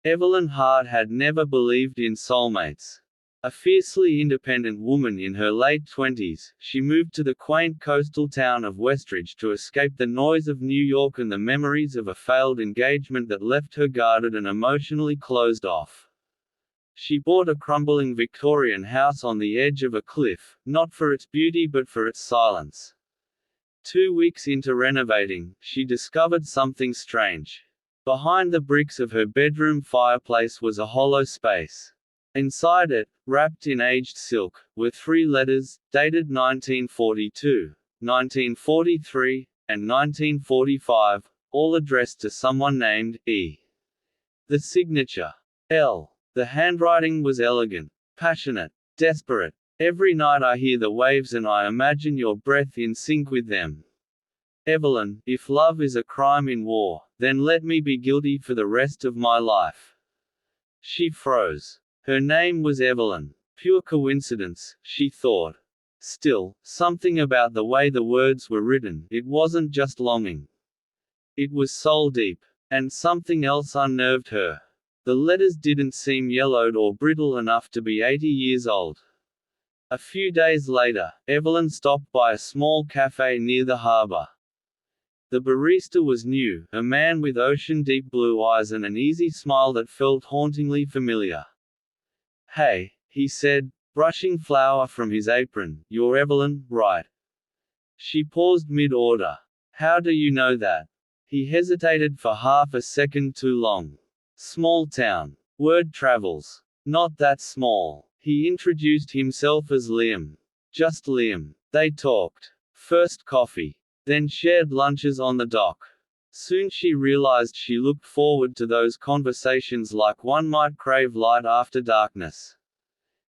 Evelyn Hart had never believed in soulmates. A fiercely independent woman in her late 20s, she moved to the quaint coastal town of Westridge to escape the noise of New York and the memories of a failed engagement that left her guarded and emotionally closed off. She bought a crumbling Victorian house on the edge of a cliff, not for its beauty but for its silence. 2 weeks into renovating, she discovered something strange. Behind the bricks of her bedroom fireplace was a hollow space. Inside it, wrapped in aged silk, were 3 letters, dated 1942, 1943, and 1945, all addressed to someone named E. The signature, L. The handwriting was elegant, passionate, desperate. Every night I hear the waves and I imagine your breath in sync with them. Evelyn, if love is a crime in war, then let me be guilty for the rest of my life. She froze. Her name was Evelyn. Pure coincidence, she thought. Still, something about the way the words were written, it wasn't just longing. It was soul-deep. And something else unnerved her. The letters didn't seem yellowed or brittle enough to be 80 years old. A few days later, Evelyn stopped by a small cafe near the harbor. The barista was new, a man with ocean-deep blue eyes and an easy smile that felt hauntingly familiar. "Hey," he said, brushing flour from his apron, "you're Evelyn, right?" She paused mid-order. "How do you know that?" He hesitated for half a second too long. "Small town. Word travels." "Not that small." He introduced himself as Liam. "Just Liam." They talked. First coffee. Then shared lunches on the dock. Soon she realized she looked forward to those conversations like one might crave light after darkness.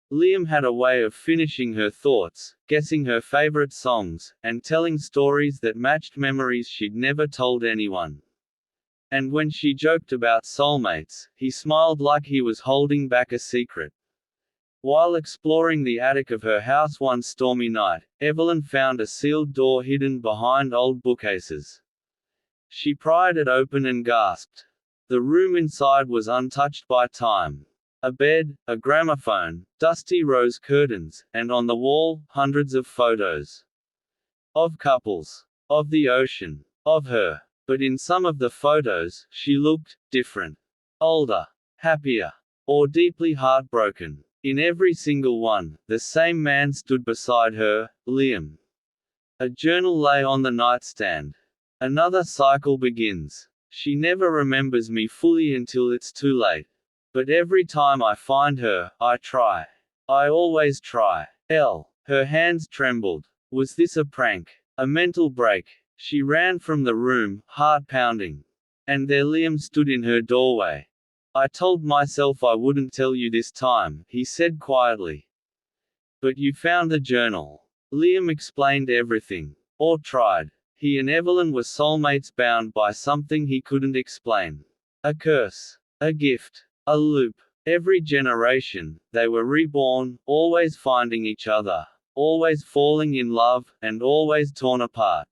Liam had a way of finishing her thoughts, guessing her favorite songs, and telling stories that matched memories she'd never told anyone. And when she joked about soulmates, he smiled like he was holding back a secret. While exploring the attic of her house one stormy night, Evelyn found a sealed door hidden behind old bookcases. She pried it open and gasped. The room inside was untouched by time. A bed, a gramophone, dusty rose curtains, and on the wall, hundreds of photos. Of couples. Of the ocean. Of her. But in some of the photos, she looked different. Older. Happier. Or deeply heartbroken. In every single one, the same man stood beside her, Liam. A journal lay on the nightstand. Another cycle begins. She never remembers me fully until it's too late. But every time I find her, I try. I always try. Her hands trembled. Was this a prank? A mental break? She ran from the room, heart pounding. And there Liam stood in her doorway. "I told myself I wouldn't tell you this time," he said quietly. "But you found the journal." Liam explained everything. Or tried. He and Evelyn were soulmates bound by something he couldn't explain. A curse. A gift. A loop. Every generation, they were reborn, always finding each other, always falling in love, and always torn apart.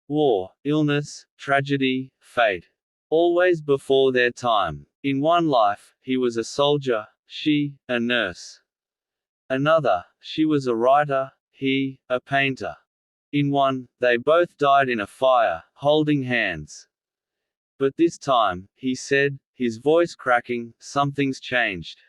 War, illness, tragedy, fate. Always before their time. In one life, he was a soldier, she, a nurse. Another, she was a writer, he, a painter. In one, they both died in a fire, holding hands. "But this time," he said, his voice cracking, "something's changed."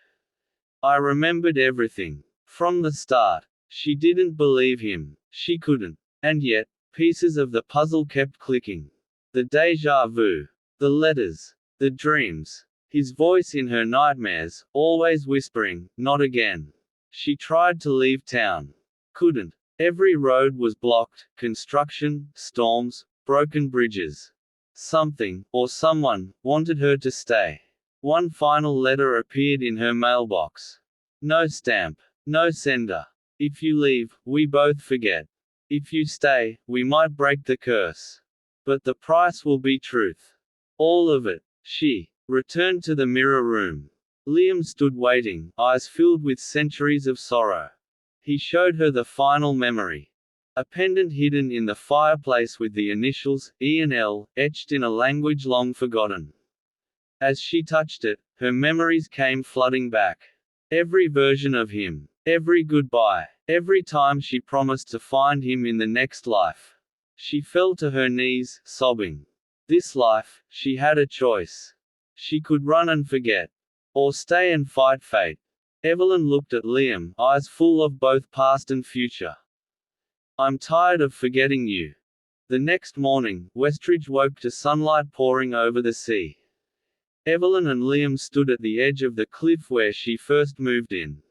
I remembered everything. From the start. She didn't believe him. She couldn't. And yet, pieces of the puzzle kept clicking. The déjà vu. The letters. The dreams. His voice in her nightmares, always whispering, "Not again." She tried to leave town. Couldn't. Every road was blocked, construction, storms, broken bridges. Something, or someone, wanted her to stay. One final letter appeared in her mailbox. No stamp. No sender. "If you leave, we both forget. If you stay, we might break the curse. But the price will be truth. All of it." She returned to the mirror room. Liam stood waiting, eyes filled with centuries of sorrow. He showed her the final memory. A pendant hidden in the fireplace with the initials, E and L, etched in a language long forgotten. As she touched it, Her memories came flooding back. Every version of him. Every goodbye. Every time she promised to find him in the next life. She fell to her knees, sobbing. This life, she had a choice. She could run and forget. Or stay and fight fate. Evelyn looked at Liam, eyes full of both past and future. I'm tired of forgetting you. The next morning, Westridge woke to sunlight pouring over the sea. Evelyn and Liam stood at the edge of the cliff where she first moved in.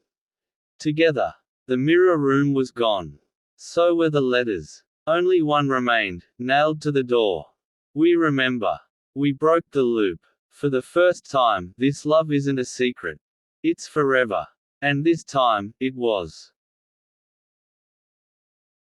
Together. The mirror room was gone. So were the letters. Only one remained, nailed to the door. We remember. We broke the loop. For the first time, this love isn't a secret. It's forever. And this time, it was.